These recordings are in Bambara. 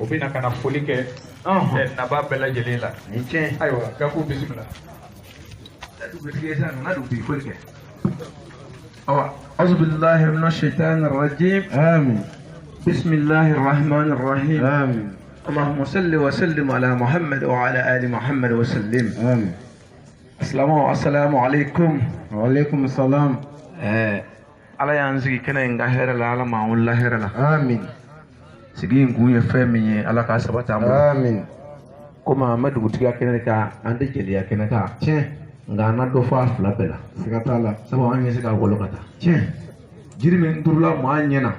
o bina kana foli kɛ naba bɛɛ lajɛlen la ayiwa gafu bisimila أعوذ بالله من الشيطان الرجيم آمين بسم الله الرحمن الرحيم آمين اللهم صل وسلم على محمد وعلى آل محمد وسلم آمين السلام عليكم وعليكم السلام على ينزل كنا ينقهر على ما الله هرلا آمين سجين كوي فمي على كاسبة آمين كما ما دوتيا كنا كا عند جليا كنا كا ngana do fa fla bela sikatala sabo anye sika golo kata jiri men durla ma nyena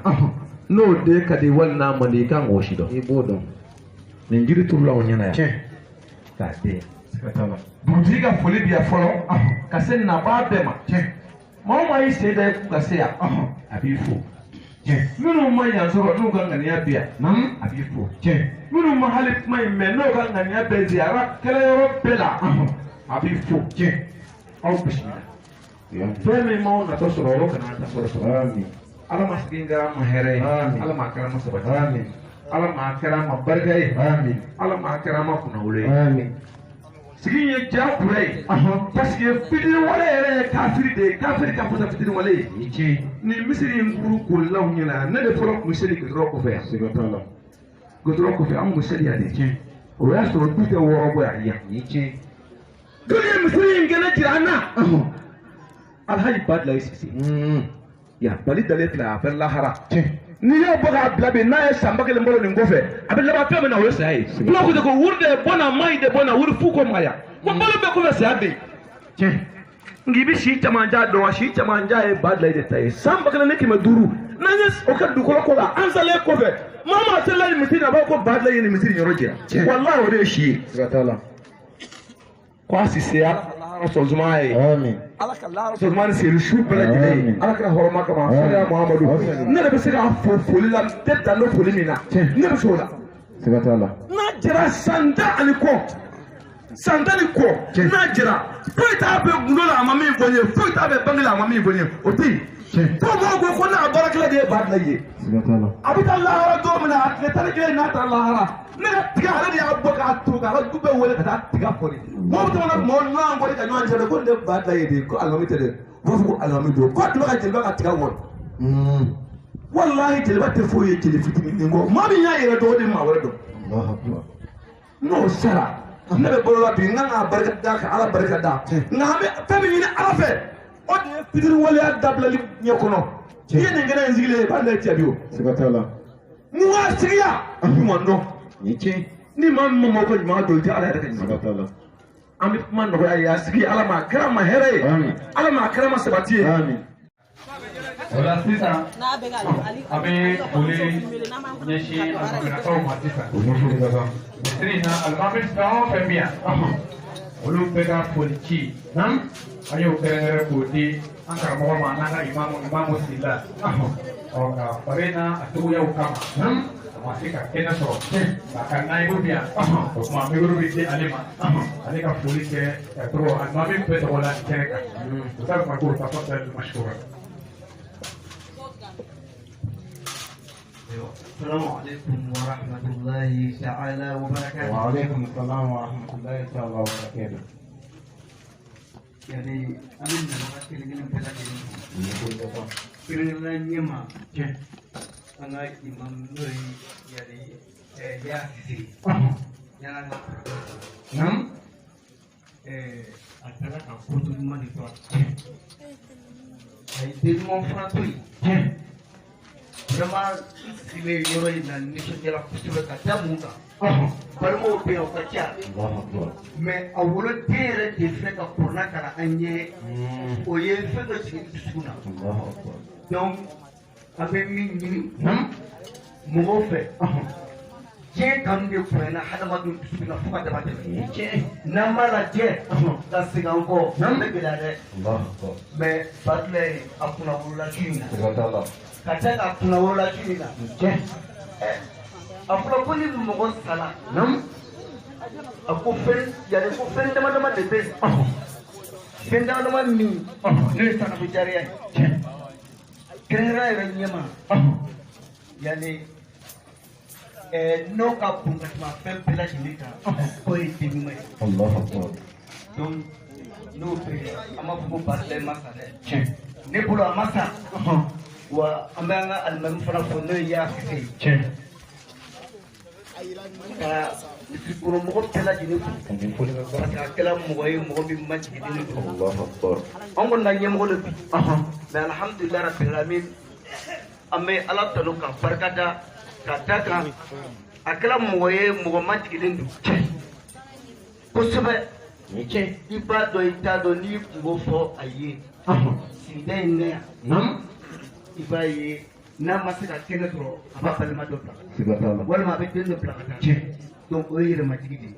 no de kadi walna mali kan goshido ibodo nin jiri turla nyena ya ka de sikatala bujiga foli biya folo ka sen na ba bema ma yi se da ku ka se ya abi fo minu ma ya so no kan ngani ya biya nam abi fo minu ma halif mai men no kan ngani ya be ziara kala yo bela abi fo au bismillah feme mo na to soro ro kana ta soro amin ala maskinga ma here ala ma kara ma sabata amin ala ma kara ma bargai amin ala ma kara ma kuna ule amin sigin ye ja kurai parce que fidin wala yere kafiri de kafiri ka futa fidin wala yici ni misiri nguru ko law nyina ne de foro misiri ko ro ko fe sikatala godro ko fe am misiri ya de o ya so dute woro bo ya yici dole misiri ngena jirana alhaji badla isisi ya bali dalet la fer la hara ni yo boga blabe na e samba kele mbolo ni ngofe abela ba peme na wese ai bloku de ko wurde bona mai de bona wuri fu ko maya ko mbolo be ko wese abi ngibi shi tamanja do wa shi tamanja e badla de tay samba kele ne kima duru nanyes o ka du ko ko la ansale ko fe mama tella ni mitina ba ko badla ni mitini yoroje wallahi o de shi sikatala kwa sisi ala so zumaye amin so zumaye se shu bela dile ala ka horma kama sala muhammadu ne be se ka fofoli la teta no polimina ne be so la sikatala na jira sanda ani ko na jira ko ta be gundo la mami bonye ko ta be bangila mami bonye o ti ko mo ko na barakla de bad la ye sikatala abita allah wa do mina ne tare ke na ta allah ne tiga ala ya boka to ka dubbe wala ka tiga fori mo to na mo na ngori ka nyon jere ko de bad la ye de ko alami tede fofu alami do ko to ka jelba ka tiga won wallahi jelba te fo ye jeli fitini ngo ma bi nya ire do de ma wala do allah akbar no sara ne be bolo bi nga barka da ka ala barka da nga be fami ni ala fe o de fitir wala dabla li nyakono yene ngena nzigile ba le tiabio sikatala mu wasiya mu ndo yici ni man mo ko ma do ti ala da sikatala ami man do ya sigi ala ma karama here amin ala ma karama sabati amin wala sisan a bɛ foli ɲɛsin musominakaw ma sisan misiri na alimami fɛn o fɛn bɛ yan olu bɛɛ ka foli ci an y'o kɛrɛnkɛrɛn k'o di an karamɔgɔ ma n'an ka imamu sila nka fari na a cogoyaw kama a ma se ka kɛnɛ sɔrɔ nka ka nayibu bɛ yan o tuma mikoro bɛ di ale ma ale ka foli kɛ ka tɔgɔ alimami bɛɛ tɔgɔ la kɛnɛ kan o t'a dɔn ko ka fɔ tɛ masukura. السلام عليكم ورحمة الله تعالى وبركاته. وعليكم السلام ورحمة الله تعالى وبركاته. يعني أمين نبغى كلمة كلمة نيما. أنا إمام نوري يعني يا سيدي. يعني نعم. أتلا كفوت ما نفعل. أيدي ما فرطوي. Vraiment, si les gens ne sont pas là pour se faire tamuka, vraiment bien au kachat. Mais à vouloir dire des faits à pour la cara anye, au lieu de faire ce que tu souna. Donc, avec mini, mon fait. Tiens, comme des frères, n'a pas de tout la foi de ma tête. N'a pas la tête, ça c'est encore, n'a pas de la tête. Mais pas de la pour la chine. Kataka tunawola chini na afulakuni mmogo sala akufen yale kufen dama de bes fen dama mi ne sana bujariya kera ya nyama yani n'o ka bon ka tɛmɛ fɛn bɛɛ lajɛlen kan k'o ye den ɲuman ye. donc n'o bɛ an b'a fɔ ko baasi ma sa dɛ. ne bolo a ma sa. wa an bɛ an ka alimami fana fɔ n'o ye Yafise ye. ka misikɔnɔmɔgɔ bɛɛ lajɛlen fo. parce que a kɛra mɔgɔ ye mɔgɔ min ma jigin ni don. an kɔni ka ɲɛmɔgɔ de bi. mais alhamdulilayi rabbil alamin an bɛ ala tanu ka barika da ka da kan a kɛra mɔgɔ ye mɔgɔ ma jigilen don. kosɛbɛ. i b'a dɔn i t'a dɔn n'i kun b'o fɔ a ye. sigida in ne yan. i b'a ye n'a ma se ka kɛnɛ sɔrɔ a b'a balima dɔ bila. walima a bɛ den dɔ bila ka taa. donc o ye yɛrɛmajigi de ye.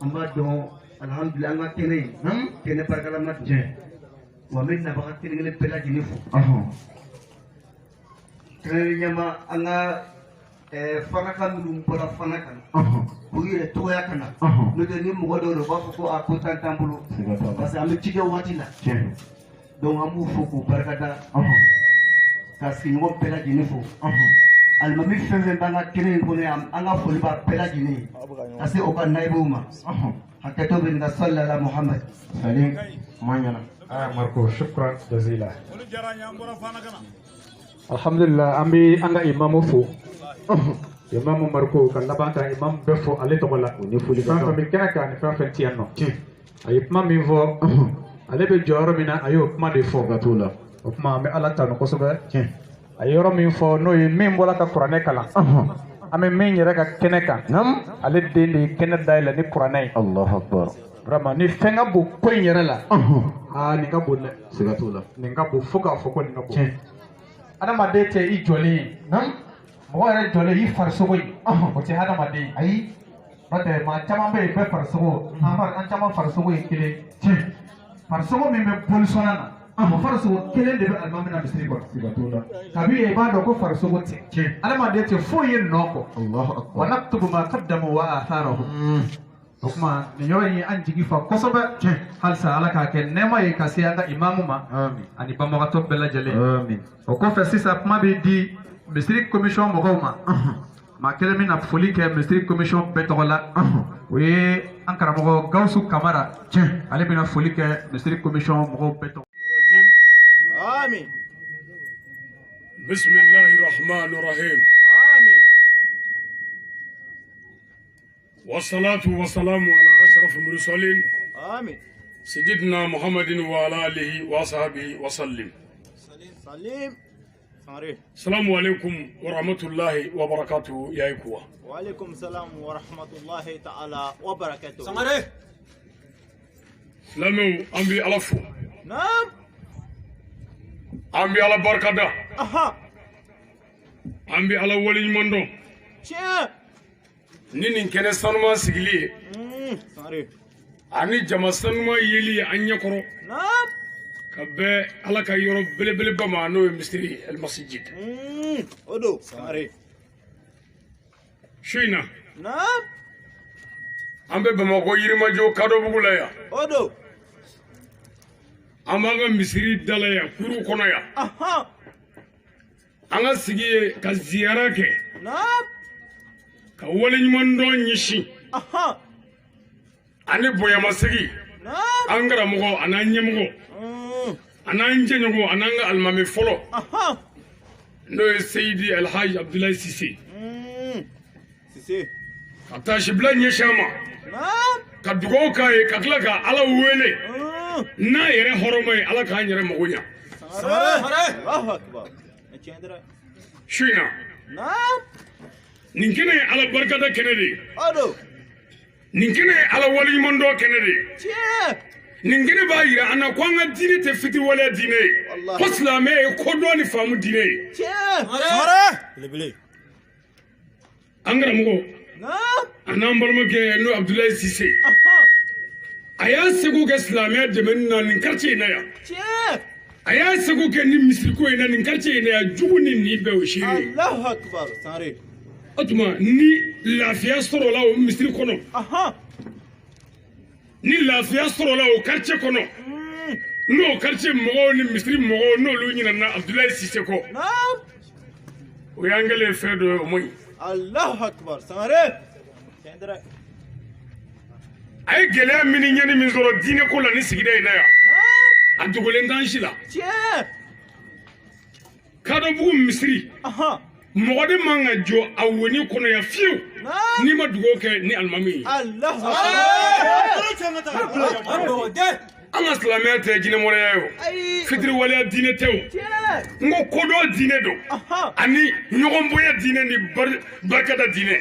an b'a dɔn alhamdulilayi an ka kɛnɛ in kɛnɛ barikalama don. wa an bɛ nabaga kelen kelen bɛɛ lajɛlen fo. kɛrɛnkɛrɛnyama an ka fanaka minnu bɔra fana kan. u yɛrɛ tɔgɔya ka na. n'o tɛ ni mɔgɔ dɔw de b'a fɔ ko a ko tan t'an bolo. parce que an bɛ ci kɛ waati la. donc an b'u fo k'u barikada. ka sigiɲɔgɔn bɛɛ lajɛlen fo. alimami fɛn fɛn b'an ka kɛnɛ in kɔnɔ yan an ka foli b'a bɛɛ lajɛlen ye. ka se o ka nayibuw ma. hakɛto bɛ nin ka sɔli ala muhamad. Salim Manyana. Marco shukran jazila. Alhamdulillah an bɛ an ka imamu fo. Imamu Marco ka laban ka imam bɛɛ fo ale tɔgɔ la. fɛn fɛn bɛ kɛnɛ kan ni fɛn fɛn ti yan nɔ. a ye kuma min fɔ ale bɛ jɔ yɔrɔ min na a y'o kuma de fɔ. ka t'o la. o kuma an bɛ ala tanu kosɛbɛ. a ye yɔrɔ min fɔ n'o ye min bɔra ka kuranɛ kalan. an bɛ min yɛrɛ ka kɛnɛ kan. ale den de ye kɛnɛ dayɛlɛ ni kuranɛ ye. Allahu Akbar. Vraiment ni fɛn ka bon ko in yɛrɛ la. nin ka bon dɛ. siga t'o la. nin ka bon fo k'a fɔ ko nin ka bon. adamaden tɛ i jɔlen ye. mɔgɔ yɛrɛ jɔlen i farisogo ye. o tɛ adamaden ye. ayi. n'o tɛ maa caman bɛ yen bɛɛ farisogo. an caman farisogo ye kelen. farisogo min bɛ boli sɔnna na. o farisogo kelen de bɛ alimami na misiri kɔnɔ. siga t'o la. kabi yen i b'a dɔn ko farisogo tɛ. adamaden tɛ foyi ye nɔ kɔ. wa naktubu ma qaddamu wa atharahum. o kuma nin yɔrɔ in an jigi fa kosɛbɛ. halisa ala k'a kɛ nɛɛma ye ka se an ka imamu ma. ani banbagatɔ bɛɛ lajɛlen. o kɔfɛ sisan kuma bɛ di misiri commission mɔgɔw ma. maa kelen bɛna foli kɛ misiri commission bɛɛ tɔgɔ la. o ye an karamɔgɔ Gawusu Kamara. ale bɛna foli kɛ misiri commission mɔgɔw bɛɛ tɔgɔ. آمين بسم الله الرحمن الرحيم آمين والصلاة والسلام على أشرف المرسلين آمين سيدنا محمد وعلى آله وصحبه وسلم سليم السلام عليكم ورحمة الله وبركاته يا إخوة وعليكم السلام ورحمة الله تعالى وبركاته سماري لمو أمبي ألفو نعم ambi ala barkada ambi ala wali mando nini kene sanuma sigili ani jama sanuma yeli anya koro kabe ala ka yoro bele bama no mistri al masjid odo sare shina naam ambe bama ko yirima jo kado bugula ya odo amaga misiri dalaya kuru kono ya anga sigi ka ziyara ke ka wali nyuman do nyishi ani boya masigi angara mugo ananye mugo ananje nyugo ananga almami folo no Seydi Alhaji Abdoulaye Cissé ka shibla nyeshama ka dugo kai ka kala ka ala wele na yere horomay ala ka nyere magonya Allahu akbar shina naam ninkene ala barkada kenedi ado ninkene ala wali mondo kenedi ninkene ba yira ana kwanga dini te fiti wala dine islame ko doni famu dine mare lebele angara mugo naam anambarmo ke no Abdoulaye Cissé aya segu ke islamia de menna nin quartier na ya aya segu ke ni misri ko ina nin quartier na ya jugu ni be o shiri Allahu akbar sare atuma ni lafiya soro la o misri kono ni lafiya soro la o quartier kono no quartier mo ni misri mo no lu nyina na Abdoulaye Cissé ko naam o yangale fedo o moy Allahu akbar. Sangare. Cendera. Ay gɛlɛya min ni ɲani min sɔrɔ diinɛ ko la ni sigida in na yan a dogolen t'an si la Kadɔbugu misiri mɔgɔ de man ka jɔ a woni kɔnɔ yan fiyewu n'i ma dugawu kɛ ni alimami ye an ka silamɛya tɛ jinɛmɔrɔya ye o fitiriwaleya diinɛ tɛ o n ko kodɔn diinɛ don ani ɲɔgɔn bonya diinɛ ni barikada diinɛ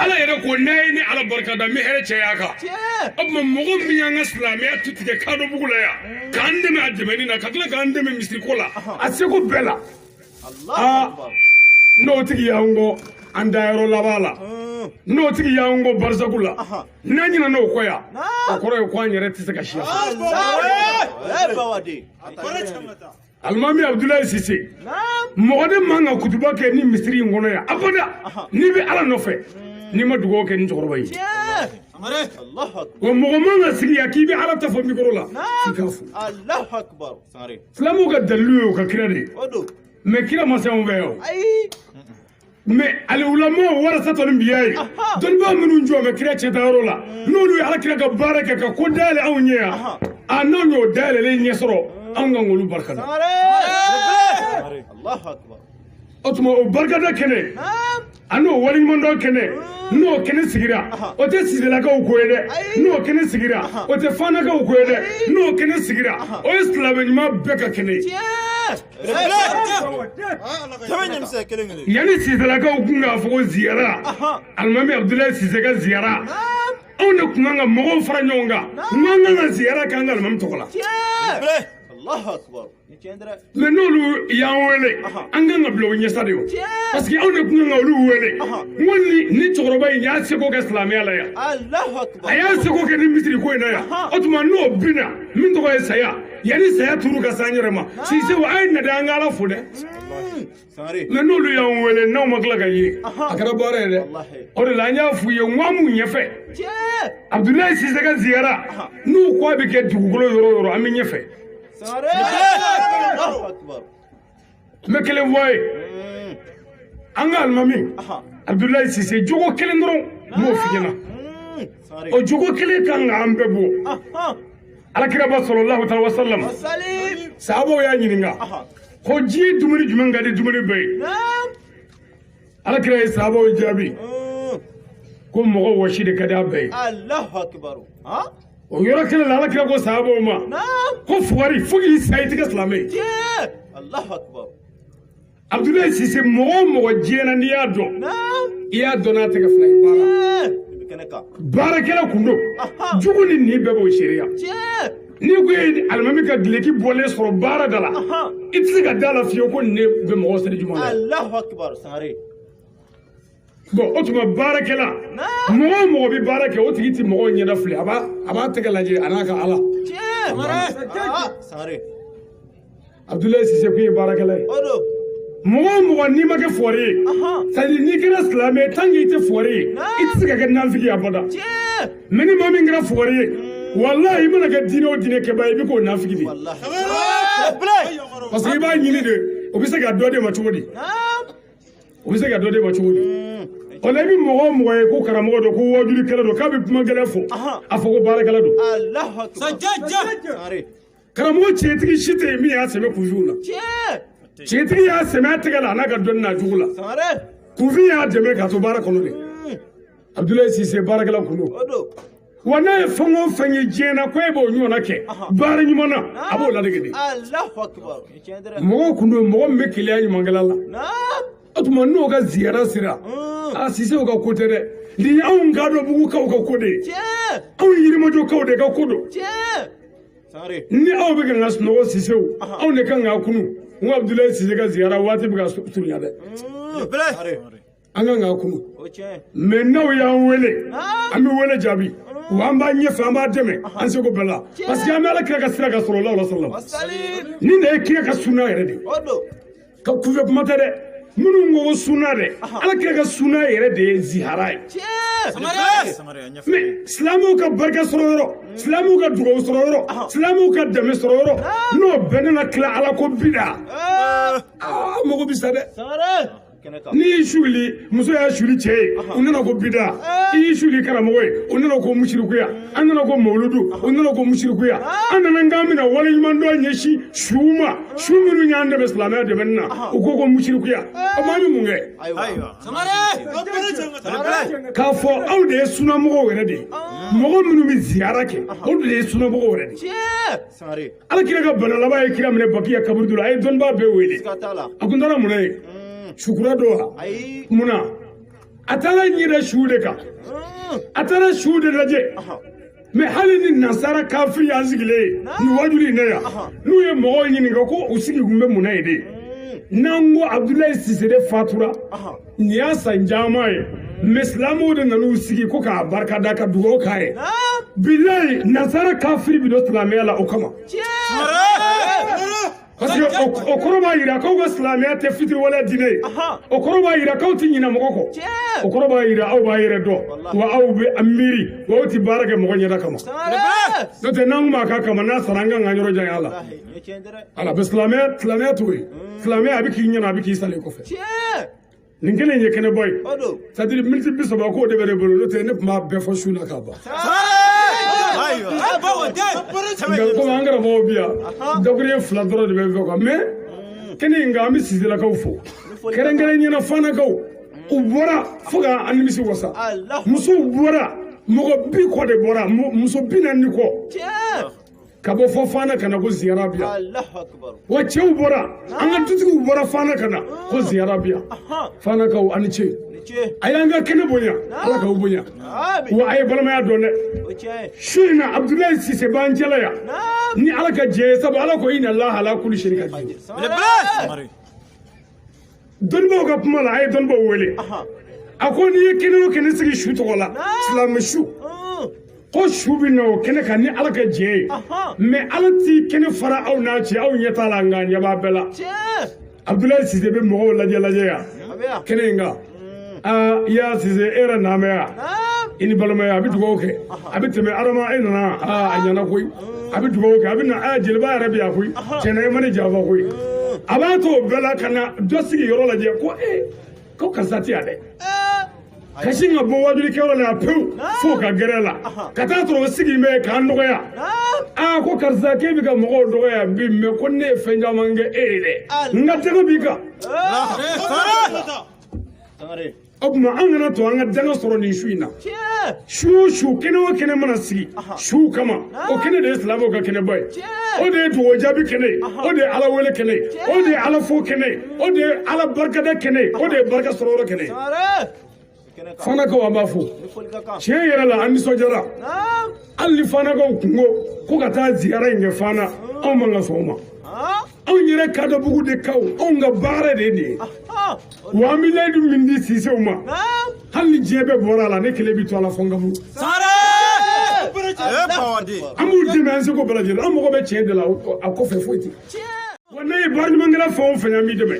ala yɛrɛ ko n'a ye ni ala barikada n bɛ hɛrɛ caya kan o tuma mɔgɔ min y'an ka silamɛya tu tigɛ Kadɔbugu la yan k'an dɛmɛ a dɛmɛni na ka tila k'an dɛmɛ misiriko la a seko bɛɛ la n'o tigi y'an kɔ an dayɔrɔ laban la n'o tigi y'an kɔ barisaku la n'an ɲinɛ n'o kɔ yan o kɔrɔ ye ko an yɛrɛ tɛ se ka siya alimami Abdulayi Sise mɔgɔ de man ka kutuba kɛ ni misiri in kɔnɔ yan abada n'i bɛ ala nɔfɛ n'i ma dugawu kɛ ni cɛkɔrɔba ye wa mɔgɔ man ka sigi yan k'i bɛ ala ta fɔ mikoro la f'i ka fo filamuw ka dalilu ye o ka kira de ye mais kira ma se anw fɛ yan o mais alulama warasatul anbiya dɔnnibaga minnu jɔ bɛ kira cɛtayɔrɔ la n'olu ye alakira ka baara kɛ ka ko dayɛlɛ anw ɲɛ yan a n'anw y'o dayɛlɛlen ɲɛ sɔrɔ anw ka ŋolu barikada o tuma o barikada kɛnɛ a n'o waleɲumandɔn kɛnɛ n'o kɛnɛ sigira o tɛ siselakaw ko ye dɛ n'o kɛnɛ sigira o tɛ fanakaw ko ye dɛ n'o kɛnɛ sigira o ye silamɛ ɲuman bɛɛ ka kɛnɛ ye yani siselakaw kun k'a fɔ ko ziyara alimami Abdulayi Sise ka ziyara anw de kun kan ka mɔgɔw fara ɲɔgɔn kan n'an kan ka ziyara k'an ka alimami tɔgɔ la mais n'olu y'an wele an kan ka bila o ɲɛsa de o parce que anw de kun kan ka olu wele n ko ni cɛkɔrɔba in y'a seko kɛ silamɛya la yan a y'a seko kɛ ni misiri ko in na yan o tuma n'o binna min tɔgɔ ye saya yani saya turu ka s'an yɛrɛ ma Sise a ye na de an ka ala fo dɛ mais n'olu y'an wele n'aw ma tila ka ye a kɛra baara ye dɛ o de la an y'a f'u ye n ko an b'u ɲɛfɛ Abdulayi Sise ka ziyara n'u ko a bɛ kɛ dugukolo yɔrɔ o yɔrɔ an bɛ ɲɛfɛ mɛ kelen fɔ a ye an ka alimami Abdulayi Sise jogo kelen dɔrɔn n b'o f'i ɲɛna o jogo kelen kan k'an bɛɛ bɔ alakiraba sallallahu alaihi wasallam sahabaw y'a ɲininka ko ji dumuni jumɛn ka di dumuni bɛɛ ye alakira ye sahabaw jaabi ko mɔgɔ wɔsi de ka di a bɛɛ ye o yɔrɔ kelen la alakira ko sahabaw ma ko fugari fo k'i sa i tɛ kɛ silamɛ ye Abdulayi Sise mɔgɔ o mɔgɔ diɲɛ n'i y'a dɔn i y'a dɔn n'a tɛgɛ fila ye baarakɛla kun don jugu ni nin bɛɛ b'o seereya n'i ko ye alimami ka dileki bɔlen sɔrɔ baara da la i tɛ se ka da la fiyewu ko nin bɛ mɔgɔ seli juma la bon o tuma baarakɛla mɔgɔ o mɔgɔ bɛ baara kɛ o tigi tɛ mɔgɔw ɲɛda filɛ a b'a tɛgɛ lajɛ a n'a ka ala Abdulayi Sise kun ye baarakɛla ye mɔgɔ o mɔgɔ n'i ma kɛ fɔri ye c'est à dire n'i kɛra silamɛ ye tant que i tɛ fɔri ye i tɛ se ka kɛ nafiki abada mais ni maa min kɛra fɔri ye walahi i mana kɛ diinɛ o diinɛ kɛba ye i bɛ k'o nafiki de parce que i b'a ɲini de o bɛ se ka dɔ d'e ma cogo di o bɛ se ka dɔ d'e ma cogo di o la i bɛ mɔgɔ o mɔgɔ ye ko karamɔgɔ don ko wajulikɛla don k'a bɛ kuma gɛlɛn fɔ a fɔ ko baarakɛla don karamɔgɔ tiɲɛtigi si tɛ yen min y'a sɛbɛn kunfiw la tiɲɛtigi y'a sɛbɛn a tɛgɛ la a n'a ka dɔnni n'a jugu la kunfin y'a dɛmɛ k'a to baara kɔnɔ de Abdulayi Sise baarakɛla kun don wa n'a ye fɛn o fɛn ye diɲɛ na ko e b'o ɲɔgɔnna kɛ baara ɲuman na a b'o ladege de mɔgɔw kun don mɔgɔ min bɛ keleya ɲumankɛla la o tuma n'o ka ziyara sera a Sisew ka ko tɛ dɛ nin y'anw Kadɔbugukaw ka ko de ye anw Yirimajɔkaw de ka ko don ni aw bɛ ka n ka sunɔgɔ Sisew anw de kan k'a kunu n ko Abdulayi Sise ka ziyara waati bɛ ka surunya dɛ an kan k'a kunu mais n'aw y'an wele an bɛ wele jaabi wa an b'a ɲɛfɛ an b'a dɛmɛ an seko bɛɛ la parce que an bɛ alakira ka sira kan sallallahu alaihi wasallam nin de ye kira ka sunna yɛrɛ de ka kunfɛ kuma tɛ dɛ minnu ko ko sunna dɛ alakira ka sunna yɛrɛ de ye zihara ye mais silamɛw ka barika sɔrɔ yɔrɔ silamɛw ka dugawu sɔrɔ yɔrɔ silamɛw ka dɛmɛ sɔrɔ yɔrɔ n'o bɛɛ nana tila ala ko bida mɔgɔ bi sa dɛ ni shuli muso ya shuli che unana ko bida i shuli karamɔgɔ ye unana ko mushrikuya anana ko mauludu unana ko mushrikuya anana ngamina wala ɲuman dɔ ɲɛsi shuma shuminu ɲande be silamɛya dɛmɛni na u ko ko mushrikuya o ma ni mun kɛ k'a fɔ aw de ye sunamɔgɔw yɛrɛ de ye mɔgɔ minnu bɛ ziyara kɛ o de ye sunamɔgɔw yɛrɛ de ye ala kira ka bana laban ye kira minɛ bakiya kaburu dɔ la a ye dɔnnibaa bɛɛ wele a kun taara mun na ye sukura dɔ wa munna a taara ɲɛda su de kan a taara su de lajɛ mɛ hali ni nasara kafiri y'an sigilen ye nin wajuli in ne yan n'u ye mɔgɔw ɲininka ko u sigi kun bɛ mun na ye de n'an ko Abdulayi Sise de fatura nin y'a san caman ye mɛ silamɛw de nan'u sigi ko k'a barikada ka dugawu k'a ye bilayi nasara kafiri bi don silamɛya la o kama parce que o kɔrɔ b'a jira k'aw ka silamɛya tɛ fitiriwale diinɛ ye o kɔrɔ b'a jira k'aw tɛ ɲinɛ mɔgɔ kɔ o kɔrɔ b'a jira aw b'a yɛrɛ dɔn wa aw bɛ a miiri wa aw tɛ baara kɛ mɔgɔ ɲɛda kama n'o tɛ n'an kun b'a k'a kama n'a sara an kan ka yɔrɔ janya la ala bɛ silamɛya t'o ye silamɛya a bɛ k'i ɲɛna a bɛ k'i salen kɔfɛ nin kelen ye kɛnɛbɔ ye c'est à dire miniti 30 k'o de bɛ ne bolo n'o tɛ ne tun b'a bɛɛ fɔ su la k'a ban komi an karamɔgɔw bi yan dakuruɲɛ 2 dɔrɔn de bɛ n fɛ quoi mais kɛnɛ in kan an bɛ Siselakaw fo kɛrɛnkɛrɛnnenya Fanakaw u bɔra fo k'an nimisi wasa musow bɔra mɔgɔ 10 kɔ de bɔra muso 40 kɔ ka bɔ fɔ Fana kana ko ziyara bi yan wa cɛw bɔra an ka dutigiw bɔra Fana kana ko ziyara bi yan Fanakaw ani ce a y'an ka kɛnɛ bonya ala k'aw bonya wa a ye balimaya dɔn dɛ su in na Abdulayi Sise b'an cɛla yan ni ala ka jɛ ye sabu ala ko inna Allaha ala kulli shay'in qadir dɔnnibaw ka kuma la a ye dɔnnibaw wele a ko n'i ye kɛnɛ o kɛnɛ sigi su tɔgɔ la silamɛ su ko su bɛ na o kɛnɛ kan ni ala ka jɛ ye mɛ ala t'i kɛnɛ fara aw n'a cɛ aw ɲɛ t'a la nka ɲɛ b'a bɛɛ la Abdulayi Sise bɛ mɔgɔw lajɛ yan kɛnɛ in kan i y'a Sise e yɛrɛ naamɛ yan i ni balimaya a bɛ dugawu kɛ a bɛ tɛmɛ adama e nana a ɲɛna koyi a bɛ dugawu kɛ a bɛ na jeliba yɛrɛ bɛ yan koyi tiɲɛna e ma ne janfa koyi a b'a to o bɛɛ la ka na dɔ sigi yɔrɔ lajɛ ko ko karisa tɛ yan dɛ ka sin ka bɔ wajulikɛyɔrɔ la pewu fo ka gɛrɛ la ka taa sɔrɔ o sigi bɛ k'an dɔgɔya ko karisa k'e bɛ ka mɔgɔw dɔgɔya bi mɛ ko ne ye fɛn caman kɛ e ye dɛ n ka dɛgɛ b'i kan o tuma an kana to an ka danga sɔrɔ nin su in na su o su kɛnɛ o kɛnɛ mana sigi su kama o kɛnɛ de ye silamɛw ka kɛnɛba ye o de ye dugawu jaabi kɛnɛ ye o de ye ala wele kɛnɛ ye o de ye ala fo kɛnɛ ye o de ye ala barikada kɛnɛ ye o de ye barika sɔrɔ yɔrɔ kɛnɛ ye Fanakaw an b'a fo tiɲɛ yɛrɛ la an nisɔndiyara hali ni Fanakaw kungo ko ka taa ziyara in kɛ Fana anw man ka sɔn o ma anw yɛrɛ Kadabugu de kaw anw ka baara de ye nin ye wa an bɛ layidu min di Sisew ma hali ni diɲɛ bɛɛ bɔra a la ne kelen bɛ to a la fo n ka bolo an b'u dɛmɛ an seko bɛɛ lajɛlen an mago bɛ tiɲɛ de la a kɔfɛ foyi tɛ wa ne ye baara ɲumankɛla fɛn o fɛn an b'i dɛmɛ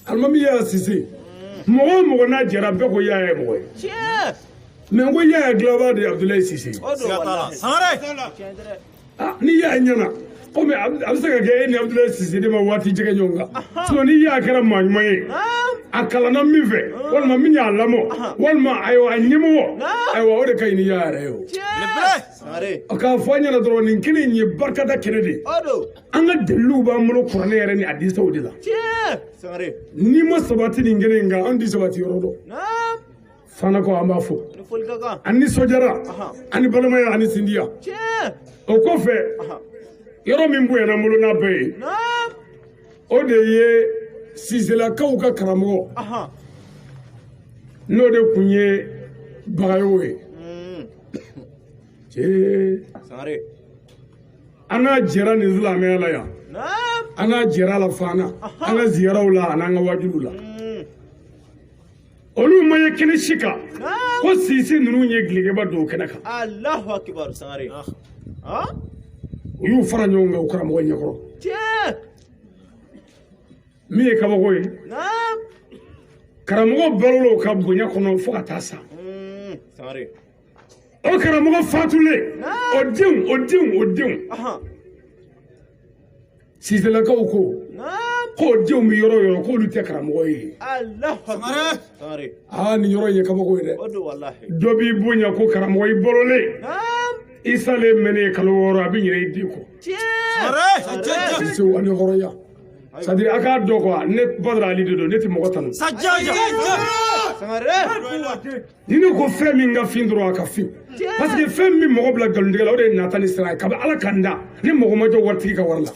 alimami y'a Sise mɔgɔ o mɔgɔ n'a jɛra bɛɛ ko y'a ye mɔgɔ ye mɛ n ko y'a ye dilanbaa de ye Abdulayi Sise ni y'a ɲɛna komi a bɛ se ka kɛ e ni Abdulayi Sise de ma waati jɛgɛ ɲɔgɔn kan sinon ni y'a kɛra maa ɲuman ye a kalanna min fɛ walima min y'a lamɔ walima ayiwa a ɲɛmɔgɔ ayiwa o de ka ɲi ni y'a yɛrɛ ye o k'a fɔ an ɲɛna dɔrɔn nin kɛnɛ in ye barikada kɛnɛ de ye an ka daliluw b'an bolo kuranɛ yɛrɛ ni hadisaw de la n'i ma sabati nin kɛnɛ in kan an tɛ sabati yɔrɔ dɔn Fanakaw an b'a fo an nisɔndiyara an ni balimaya ani sindiya o kɔfɛ yɔrɔ min bonyana n bolo n'a bɛɛ ye o de ye Siselakaw ka karamɔgɔ n'o de tun ye Bagayogo ye an n'a jɛra nin silamɛya la yan an n'a jɛra la Fana an ka ziyaraw la ani an ka wajuliw la olu ma ye kɛnɛ si kan ko Sise ninnu ye gilekɛba don kɛnɛ kan u y'u fara ɲɔgɔn kan u karamɔgɔ ɲɛkɔrɔ min ye kabako ye karamɔgɔ balola ka bonya kɔnɔ fo ka taa sa o karamɔgɔ fatulen o denw Siselakaw ko ko denw mi yɔrɔ yɔrɔ k'olu tɛ karamɔgɔ ye Allah sangare nin yɔrɔ in ye kabako ye dɛ o do wallahi dɔ b'i bonya ko karamɔgɔ i bololen naam Isa le mɛnɛ kalo 6 a bɛ ɲinɛ i den kɔ sangare Sisew ani hɔrɔnya c'est-à-dire a k'a dɔn quoi ne Badara Ali de don ne tɛ mɔgɔ tanu sangare ni ne ko fɛn min ka fin dɔrɔn a ka fin parce que fɛn min mɔgɔ bila nkalontigɛ la o de ye nata ni sira ye kabi Ala kan da ni mɔgɔ ma jɔ waritigi ka wari la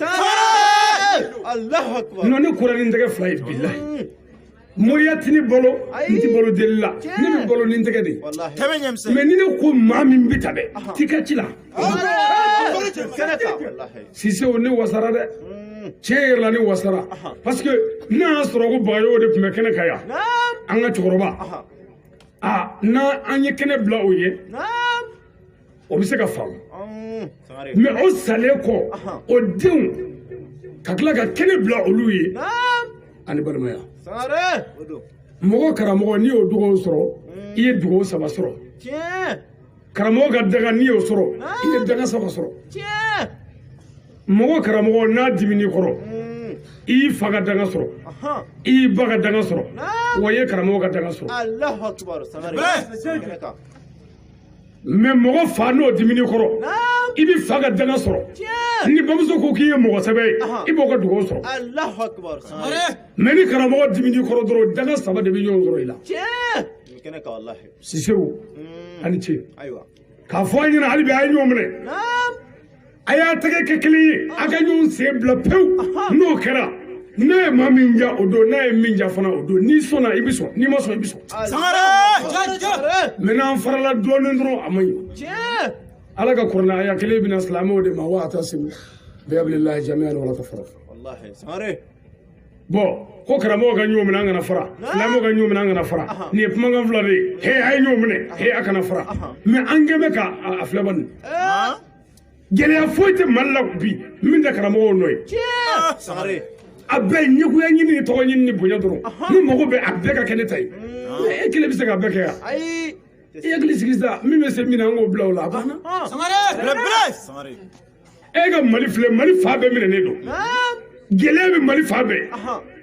Allahu akbar non ne kura ni n tɛgɛ 2 ye bilahi moriya tɛ ne bolo n tɛ balo deli la ne bɛ balo ni n tɛgɛ de ye mais ni ne ko maa min bɛ ta dɛ t'i ka ci la Sisew ne wasara dɛ tiɲɛ yɛrɛ la ne wasara parce que n'a y'a sɔrɔ ko Bagayogo de tun bɛ kɛnɛ kan yan an ka cɛkɔrɔba n'an ye kɛnɛ bila o ye o bɛ se ka faamu mais o salen kɔ o denw ka tila ka kɛnɛ bila olu ye ani balimaya mɔgɔ karamɔgɔ n'i y'o dugawu sɔrɔ i ye dugawu 3 sɔrɔ karamɔgɔ ka daga n'i y'o sɔrɔ i ye daga 3 sɔrɔ mɔgɔ karamɔgɔ n'a dimini kɔrɔ i y'i fa ka daga sɔrɔ i y'i ba ka daga sɔrɔ wa i ye karamɔgɔ ka daga sɔrɔ Allahu akbar sangare mais mɔgɔ fa n'o dimini kɔrɔ i bɛ fa ka daga sɔrɔ ni bamuso ko k'i ye mɔgɔ sɛbɛ ye i b'o ka dugawu sɔrɔ Allahu akbar sangare mais ni karamɔgɔ dimini kɔrɔ dɔrɔn daga 3 de bɛ ɲɔgɔn sɔrɔ i la kɛnɛka wallahi Sisew ani ce ayiwa k'a fɔ an ɲɛna hali bi a ye ɲɔgɔn minɛ a y'a tɛgɛ kɛ kelen ye a ka ɲɔgɔn sen bila pewu n'o kɛra n'a ye maa min ja o don n'a ye min ja fana o don n'i sɔnna i bɛ sɔn n'i ma sɔn i bɛ sɔn mais n'an farala dɔɔnin dɔrɔn a man ɲi Ala ka kuranɛ aya kelen bɛna silamɛw de ma wa atasimu bihablillahi jami'an wala tafarraqu wallahi sangare bon ko karamɔgɔ ka ɲɔgɔn minɛ an kana fara silamɛw ka ɲɔgɔn minɛ an kana fara nin ye kumakan 2 de ye he a ye ɲɔgɔn minɛ he a kana fara mais an kɛn bɛ ka a filɛ bani gɛlɛya foyi tɛ Mali la bi min tɛ karamɔgɔw nɔ ye sangare a bɛɛ ye ɲɛgoya ɲini ni tɔgɔ ɲini ni bonya dɔrɔn ni mago bɛ a bɛɛ ka kɛ ne ta ye e kelen bɛ se ka bɛɛ kɛ yan ayi i hakili sigi sa min bɛ se min na an k'o bila o la a banna sangare e ka Mali filɛ Mali fa bɛɛ minɛnen don gɛlɛya bɛ Mali fa bɛɛ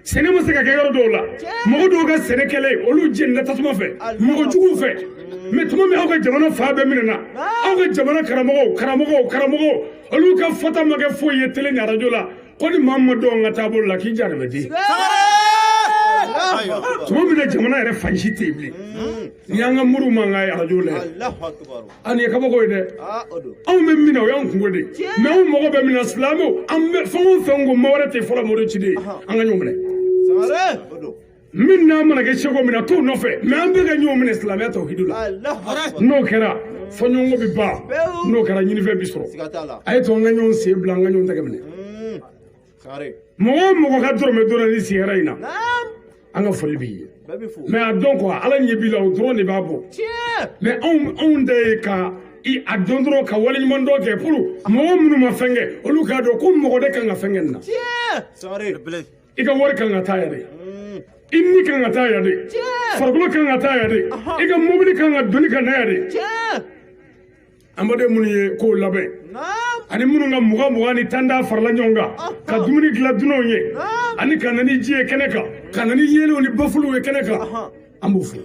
sɛnɛ ma se ka kɛ yɔrɔ dɔw la mɔgɔ dɔw ka sɛnɛ kɛlɛ olu jenina tasuma fɛ mɔgɔ juguw fɛ mais tuma min aw ka jamana fa bɛɛ minɛna aw ka jamana karamɔgɔw olu ka fɔta ma kɛ foyi ye télé ni radio la ko ni maa min ma dɔn ka taabolo la k'i ja de bɛ di tuma min na jamana yɛrɛ fansi tɛ yen bilen ni y'an ka moriw man ka radio la ani ye kabako ye dɛ anw bɛ min na o y'an kungo de mais anw mago bɛ min na silamɛw an bɛ fɛn o fɛn ko maa wɛrɛ tɛ fɔlɔ mori ci de ye an ka ɲɔgɔn minɛ min n'a mana kɛ seko min na t'o nɔfɛ mais an bɛ ka ɲɔgɔn minɛ silamɛya tawhidu la n'o kɛra fɔɲɔgɔnko bɛ ban n'o kɛra ɲinifɛn bi sɔrɔ a ye to an ka ɲɔgɔn sen bila an ka ɲɔgɔn tɛgɛ minɛ mɔgɔ o mɔgɔ ka dɔrɔmɛ dɔrɔn ni sigiyɔrɔ in na an ka foli b'i ye mais a dɔn quoi Ala ɲɛ b'i la o dɔrɔn de b'a bɔ mais anw da ye ka a dɔn dɔrɔn ka waleɲuman dɔ kɛ pour mɔgɔ minnu ma fɛn kɛ olu k'a dɔn ko mɔgɔ de kan ka fɛn kɛ nin na i ka wari kan ka taa yan de i ni kan ka taa yan de farikolo kan ka taa yan de i ka mobili kan ka doni ka na yan de an baden minnu ye k'o labɛn ani minnu ka 20 ni 10 da farala ɲɔgɔn kan ka dumuni dilan dunanw ye ani ka na ni ji ye kɛnɛ kan ka na ni yelenw ni bafuliw ye kɛnɛ kan an b'u fo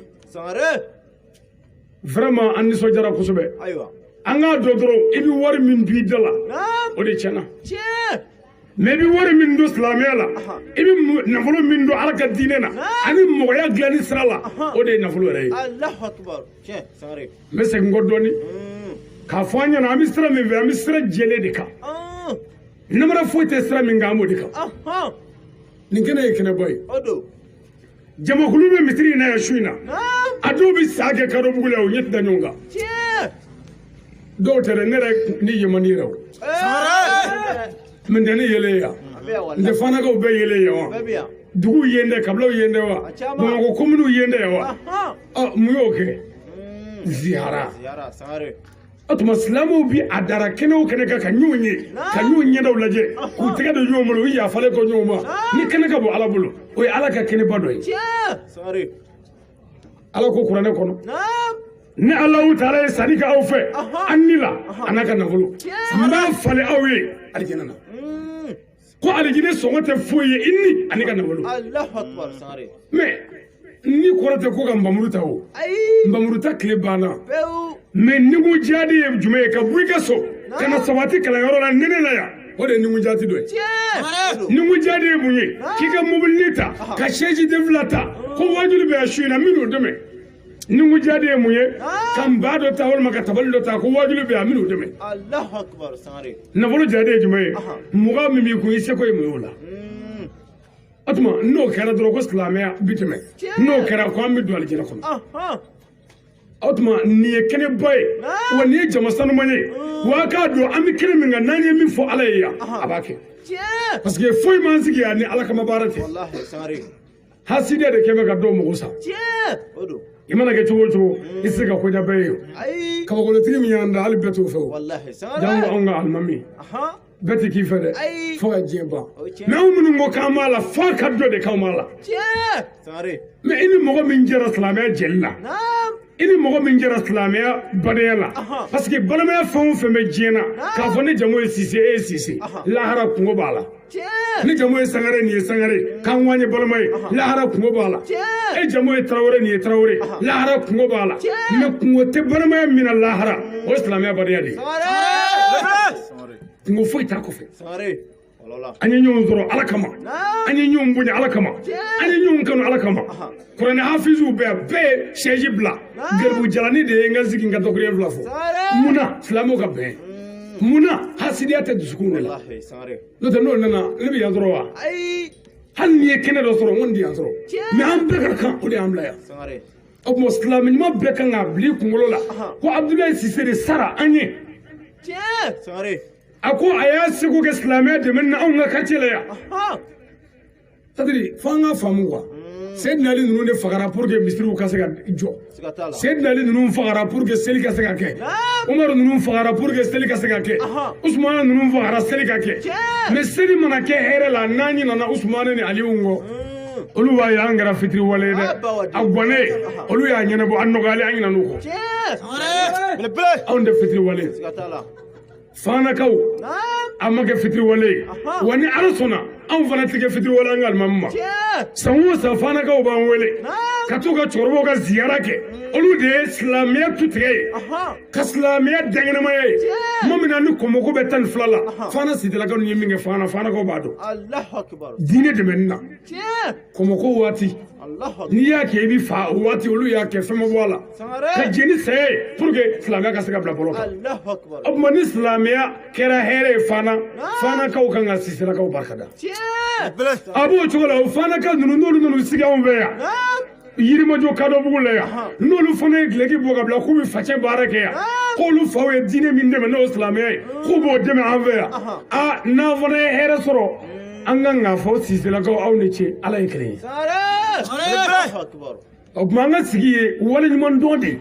vraiment an nisɔndiyara kosɛbɛ an k'a dɔn dɔrɔn i bɛ wari min don i da la o de tiɲɛna mais i bɛ wari min don silamɛya la i bɛ nafolo min don Ala ka diinɛ na ani mɔgɔya dilanni sira la o de ye nafolo yɛrɛ ye n bɛ segin kɔ dɔɔnin k'a fɔ an ɲɛna an bɛ sira min fɛ an bɛ sira jɛlen de kan namara foyi tɛ sira min kan an b'o de kan nin kɛnɛ ye kɛnɛba ye jamakulu bɛ misiri in na yan su in na a dɔw bɛ sa kɛ kadɔbugu la o ɲɛ tɛ da ɲɔgɔn kan dɔw tɛ dɛ ne yɛrɛ ni yemani yɛrɛ o mɛ n tɛ ne yelen yan n tɛ fanakaw bɛɛ yelen yan wa duguw yen dɛ kabilaw yen dɛ wa bamakɔ kominiw yen dɛ wa mun y'o kɛ ziyara o tuma silamɛw bi a dara kɛnɛ o kɛnɛ kan ka ɲɔgɔn ye ka ɲɔgɔn ɲɛdaw lajɛ k'u tɛgɛ don ɲɔgɔn bolo u yafalen kɔ ɲɔgɔn ma ni kɛnɛ ka bɔ Ala bolo o ye Ala ka kɛnɛba dɔ ye Ala ko kuranɛ kɔnɔ ni Alahu Taala ye sanni kɛ aw fɛ an ni la a n'a ka nafolo n b'a falen aw ye alijɛnɛ na ko alijine songo te foye inni ani ka nabolo Allahu akbar sangare mais ni korate ko ka mbamuruta o mbamuruta kile bana mais ningu jadi ye jume ka buika so kana sabati kala yoro la nene la ya o de ningu jati do ningu jadi ye bunye kika mobilita ka sheji devlata ko wajulu be ashina minu deme ningu jadi ye munye kam bado ta wol maka taballo ta ko wajulu be aminu deme Allahu akbar sangare nabolo jadi ye jume muga mimi ko ise ko yola atuma no kera dro ko islamia bitme no kera ko ambi do aljira ko atuma ni kene boy woni jama sanu manye wa ka do ambi kene minga nanye mi fo alayya abake parce que foy man sigi ani ala kama barati wallahi sangare haside de kebe ka do mo gusa odo imana ke chugo isiga ko da bayo ka ko le tigi mi yanda al beto fo wallahi sangare jango onga al mami beti ki fede fo ajeba mais umun ngo kamala fa kaddo de kamala sangare mais ini mogo min jera islamia jella ini mogo min jera islamia badela parce que balamaya fon feme jena ka fo ne jamo sisi lahara kungo bala ni jamo sangare ni sangare kan wanye balamay lahara kungo bala e jamo trawore ni trawore lahara kungo bala me kungo te balamaya min lahara o islamia badela di ngo foi ta ko fe sangare walala anyi nyum zoro alakama anyi nyum bunya alakama anyi nyum kanu alakama kurana hafizu be sheji bla gerbu jalani de ngazigi ngadokre vlafo muna islamo ka be muna hasidiyata dusukun la wallahi sangare no de no nana libi ya zoro wa han ni kene do zoro ngondi ya zoro mi am be kan o de am la ya sangare o muslimin ma be kan abli kungolo la ko abdullahi sisere sara anye sangare ako aya sigo ke islamia de men na on ka tele ya tadri fanga famwa sayyidina ali nunu ne fagara pour que misri ka se ka jo sayyidina ali nunu fagara pour que seli ka se ka ke umar nunu fagara pour que seli ka se ka ke usman nunu fagara seli ka ke mais seli mana ke here la nani na usman ni ali ungo olu wa ya ngara fitri wale de agwane olu ya nyene bo anno gali anyina nuko on de fitri wale fana kaw amma ke fitri wale wani arsuna an fana tige fitri wale ngal mamma sanwo sa fana kaw ban wale ka to ga chorbo ga ziyara ke olu de islamiyya tutige ka islamiyya dangana maye mamina ni komo ko betan flala fana sidila kan yiminge fana ko bado Allahu akbar dine de menna komo ko wati Allahu akbar ni ya ke bi fa wati olu ya ke fema wala ka jeni say pour que islamiyya ka se ka bla boloka Allahu akbar ab man islamiyya kera here fana kaw kan asisira kaw barkada abo chola fana kan nunu siga on veya yirima jo kado bugule ya nolu fana legi boga bla ko mi fache barake ya ko lu fawe dine min dem no islamiyya ko bo dem anveya a na fana here soro anga nga fo sisira kaw awne che ala ikre Allahu akbar manga sigi wala nyman donde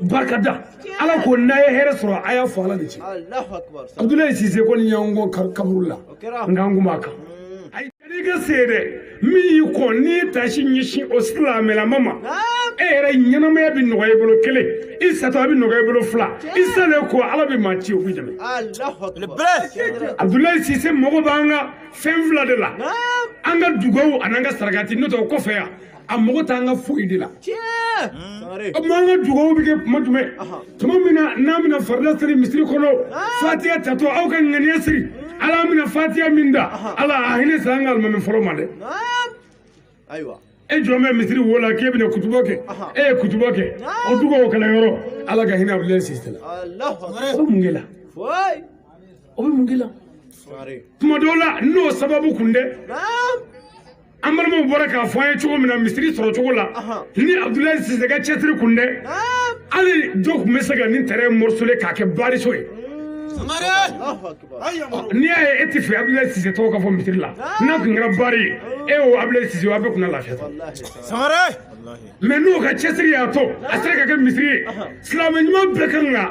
barkada ala ko naye here soro aya fo ala de che Allahu akbar abdullahi sise ko ni nyango kaburulla nganguma ka ay diga sede mi ko ni tashi nyishi islam la mama era nyana me bi no yebolo kele isa to bi no yebolo fla isa le ko ala bi machi o bi jame Allahu akbar abdullahi sise mogo banga fem fla de la anga dugo ananga saragati no to ko fe ya amogo tanga fu idila sangare manga dugo bi ke madume tuma mina namina farla sari misri kono fatiha tato au kan ngani asri ala mina fatiha minda ala ahine sangal mamin folomade aywa e jome misri wola kebine kutuboke kutuboke o dugo kala yoro ala ga hina blen sistela Allahu akbar o mungela foi o mungela sangare tuma dola no sababu kunde amar mo baraka foye chugo mina misri soro chugo la ni abdullahi sisega chetri kunde ali jok mesaga ni tere morsule kake bari soy Allahu akbar ni ay etife abdullahi sise to ka fo misri la na ko ngra bari e o abdullahi sise wa be kuna la feta wallahi sangare mais no ka chetri ya to asre ka misri islam ni ma be kanga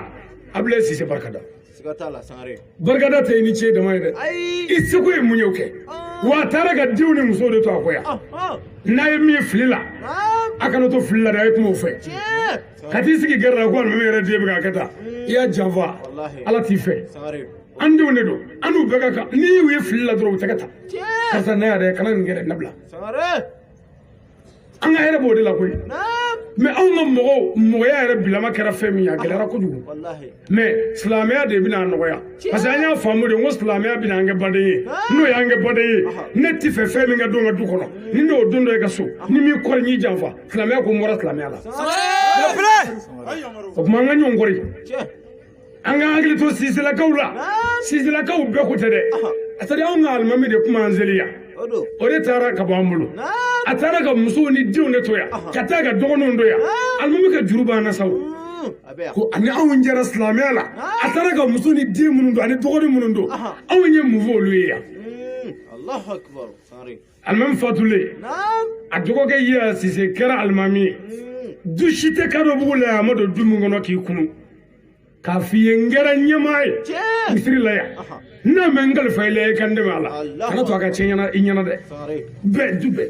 abdullahi sise barkada sigatala sangare barkada te ni che da mai da isi ko mu nyauke wa tare ga diwni muso de to akoya na yi mi filila aka no to filila da yi kuma fe kati sigi garra ko me mere de bi ka kata ya java ala ti fe sangare ande wonde do anu bega ka ni wi filla dro tagata kasa na yare kana ngere nabla sangare anga yare bode la koy mais on mo ya yare bilama kara femi ya gelara ko dugu wallahi mais islamia de bina no ya parce que anya famu de islamia bina nga bade no ya nga bade netti fe femi nga do nga du kono ni no do ndo ga so ni mi ko ni janfa islamia ko mora islamia la ko manga nyongori anga agli to sisila kaw be ko tede atari on almami de kuma anzeliya ore tara ka bamulu atara ka muso ni diu ne toya kata ga dogono ndo ya almami ka juruba na saw ko ani awon jara islamia la atara ka muso ni diu mun ndo ani dogono mun ndo awon ye muvolu ya Allahu akbar sari almami fatule adogo ke ya sise kera almami du shite kado bugula amado dumu ngono ki kunu kafiye ngara nyamai misri la ya na mengal fayle kan de mala kana to aka chenyana inyana de be dube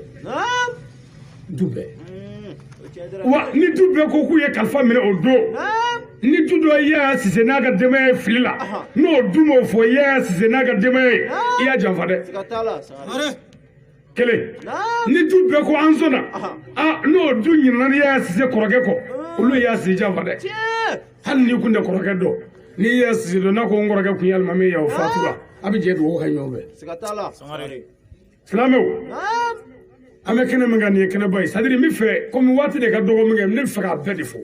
wa ni dube ko ku ye kalfa mine odo ni tudo ya sise naga deme filila no dumo fo ya sise naga deme ya janfa de kele ni dube ko anzona no du nyina ya sise koroge ko ulu ya sise janfa de hal ni kunde koroge do ni ya sise do na ko ngoroge ku yal mame ya fatuwa abi je do ko nyobe sikatala sangare salamu ame kene mga ni kene boy sadiri mi fe comme wati de ka dogo mga ni fe ka bedi fo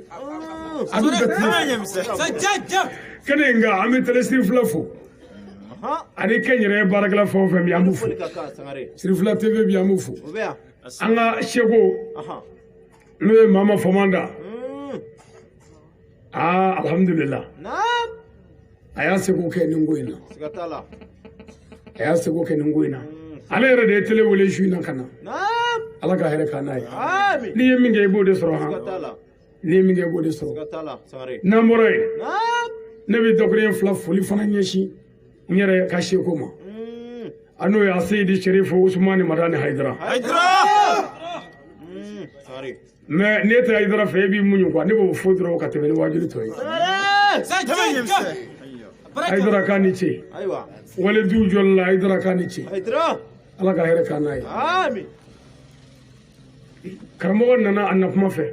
adu beti kene nga ame telesir flafo ari kenyere barakla fo fe mi amufu sirfla tv bi amufu anga shego le mama fomanda alhamdulillah aya sego ke ningoina sikatala aya sego ke ningoina ala yɛrɛ de ye tele wele su in na ka na ala ka hɛrɛ k'an n'a ye n'i ye min kɛ i b'o de sɔrɔ han n'i ye min kɛ i b'o de sɔrɔ n'an bɔra yen ne bɛ dɔgɔkun fila foli fana ɲɛsin n yɛrɛ ka seko ma a n'o ye Seyidi Sherif Usmani Madani Haidara mais n'e tɛ Haidara fɛ e b'i muɲu quoi ne b'o fɔ dɔrɔn ka tɛmɛ ni wajibi tɔ ye Haidara k'a ni ce wale du jɔli la Haidara k'a ni ce ala ka hɛrɛ k'an n'a ye karamɔgɔ nana a na kuma fɛ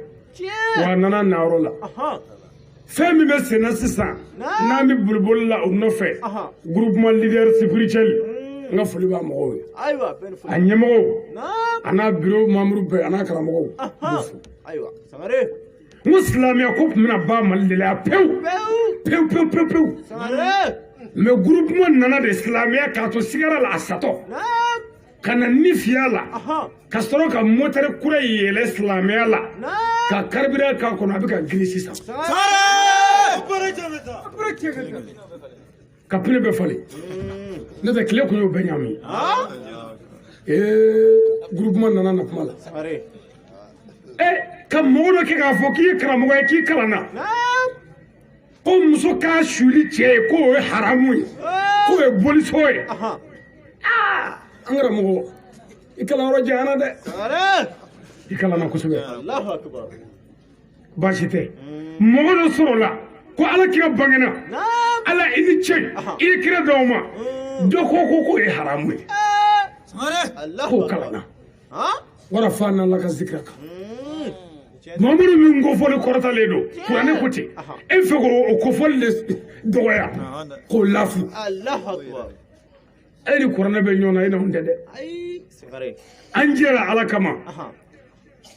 wa a nana nayɔrɔ la fɛn min bɛ senna sisan n'an bɛ boliboli la o nɔfɛ groupement leader spirituel n ka foli b'a mɔgɔw ye a ɲɛmɔgɔw a n'a bureau membre bɛɛ a n'a karamɔgɔw n ko silamɛya ko tun bɛna ban Mali de la pewu mais groupement nana de silamɛya k'a to sigara la a satɔ ka na ni fiya la ka sɔrɔ ka moteur kura yɛlɛ silamɛya la ka carburant k'a kɔnɔ a bɛ ka gili sisan ka pneu bɛ falen n'o tɛ tile kun y'o bɛɛ ɲagami groupement nana na kuma la ka mɔgɔ dɔ kɛ k'a fɔ k'i ye karamɔgɔ ye k'i kalanna ko muso k'a suli cɛ ye k'o ye haramu ye k'o ye boliso ye an karamɔgɔ i kalanyɔrɔ janyana dɛ i kalanna kosɛbɛ baasi tɛ mɔgɔ dɔ sɔrɔla ko ala kira bangena ala i ni cɛ i ye kira d'aw ma dɔ ko k'o ye haramu ye k'o kalanna wara fa n'ala ka zikira kan Mamadu min kofɔli kɔrɔtalen don kuranɛ ko ten e fɛ k'o kofɔli de dɔgɔya k'o lafu e ni kuranɛ bɛ ɲɔgɔn na e n'anw tɛ dɛ an jɛra ala kama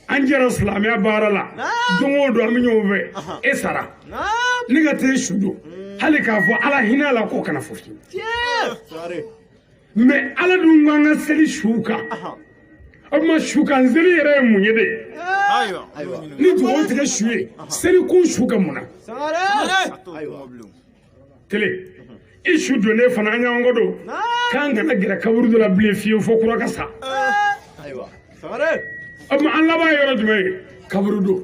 an jɛra silamɛya baara la don o don an bɛ ɲɔgɔn fɛ e sara ne ka taa su don hali k'a fɔ ala hinɛ la k'o kana fɔ fiyewu mais ala dun ko an ka seli su kan o tuma su kan seli yɛrɛ ye mun ye de ni dugawu tigɛ su ye seli kun su ka mun na kelen i su donnen fana an y'an kɔ don k'an kana gɛrɛ kaburu dɔ la bilen fiyewu fo kura ka sa o tuma an laban ye yɔrɔ jumɛn ye kaburu don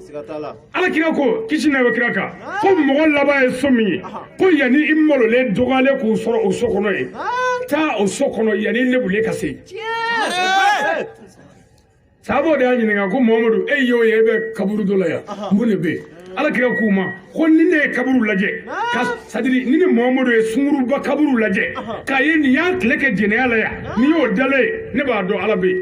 ala kira ko kisi n'a bɛ kira kan ko mɔgɔ laban ye so min ye ko yanni i malolen dɔgɔyalen k'o sɔrɔ o so kɔnɔ ye taa o so kɔnɔ yanni lebulen ka se sababu de y'a ɲininka ko Mamadu e y'o ye e bɛ kaburu dɔ la yan mun de bɛ yen ala kira kuma ko ni ne kaburu lajɛ ka sadiri ni ne Muhammadu ye sunguruba kaburu lajɛ k'a ye nin y'a tile kɛ jɛnɛya la yan ni y'o dalen ne b'a dɔn ala bɛ yen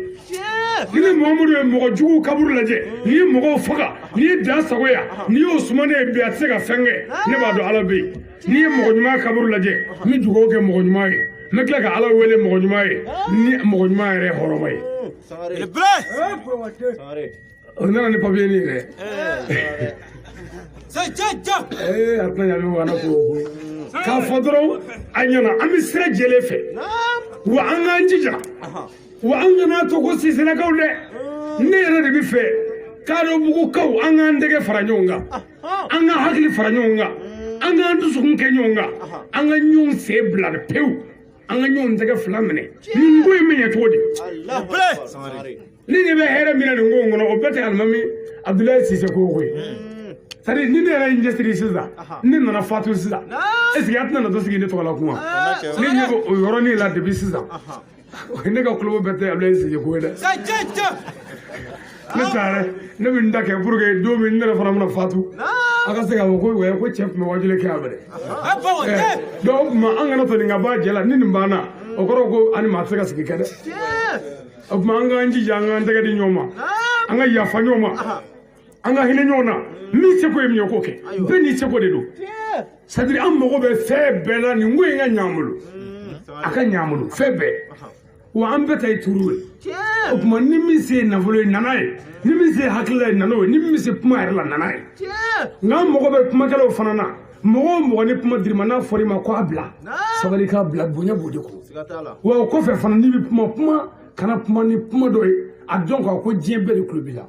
ni ne Muhammadu ye mɔgɔ jugu kaburu lajɛ ni ye mɔgɔw faga ni ye dan sago yan ni y'o sumanen bi a tɛ se ka fɛn kɛ ne b'a dɔn ala bɛ yen ni ye mɔgɔ ɲuman kaburu lajɛ n bɛ dugawu kɛ mɔgɔ ɲuman ye n bɛ tila ka ala wele mɔgɔ ɲuman ye ni mɔgɔ ɲuman yɛrɛ ye hɔrɔma ye o nana ni papiye ni yɛrɛ a tɛna ɲa min wa ko k'a fɔ dɔrɔn a ɲɛna an bɛ sira jɛlen fɛ wa an k'an jija wa an kana to ko siselakaw dɛ ne yɛrɛ de bɛ fɛ kadɔbugukaw an k'an tɛgɛ fara ɲɔgɔn kan an ka hakili fara ɲɔgɔn kan an k'an dusukun kɛ ɲɔgɔn kan an ka ɲɔgɔn sen bila pewu an ka ɲɔgɔn tɛgɛ fila minɛ nin ko in bɛ ɲɛ cogo di ni ne bɛ hɛrɛ min na nin ko in kɔnɔ o bɛɛ tɛ alimami Abdulayi Sise ko koyi c'est-à-dire ni ne yɛrɛ ye n cɛsiri sisan ne nana fatu sisan est-ce que a tɛna na dɔ sigi ne tɔgɔ la kuma ne ɲɛ bɛ o yɔrɔnin la depuis sisan ne ka kulobo bɛɛ tɛ Abdulayi Sise ko ye dɛ ne taara ne bɛ n ta kɛ pour que don min ne yɛrɛ fana bɛna fatu a ka se k'a fɔ ko cɛ tun bɛ wajuli kɛ a bɛrɛ donc o tuma an kana to nin ka bɔ a jɛ la ni nin banna o kɔrɔ ko ani maa tɛ se ka sigi kɛ dɛ o tuma an k'an jija an k'an tɛgɛ di ɲɔgɔn ma an ka yafa ɲɔgɔn ma an ka hinɛ ɲɔgɔn na min seko ye min ye k'o kɛ bɛɛ n'i seko de don c'est-à-dire an mago bɛ fɛn bɛɛ la nin ko in ka ɲɛ an bolo a ka ɲɛ an bolo fɛn bɛɛ wa an bɛɛ ta ye turu ye o tuma ni min se ye nafolo ye nana ye ni min se ye hakilila ye nana ye ni min se kuma yɛrɛ la nana ye nka an mago bɛ kumakɛlaw fana na mɔgɔ o mɔgɔ ni kuma dir'i ma n'a fɔra i ma ko a bila sabali k'a bila bonya b'o de kɔnɔ wa o kɔfɛ fana n'i bɛ kuma kana kuma ni kuma dɔ ye a dɔn k'a ko diɲɛ bɛɛ de tulo b'i la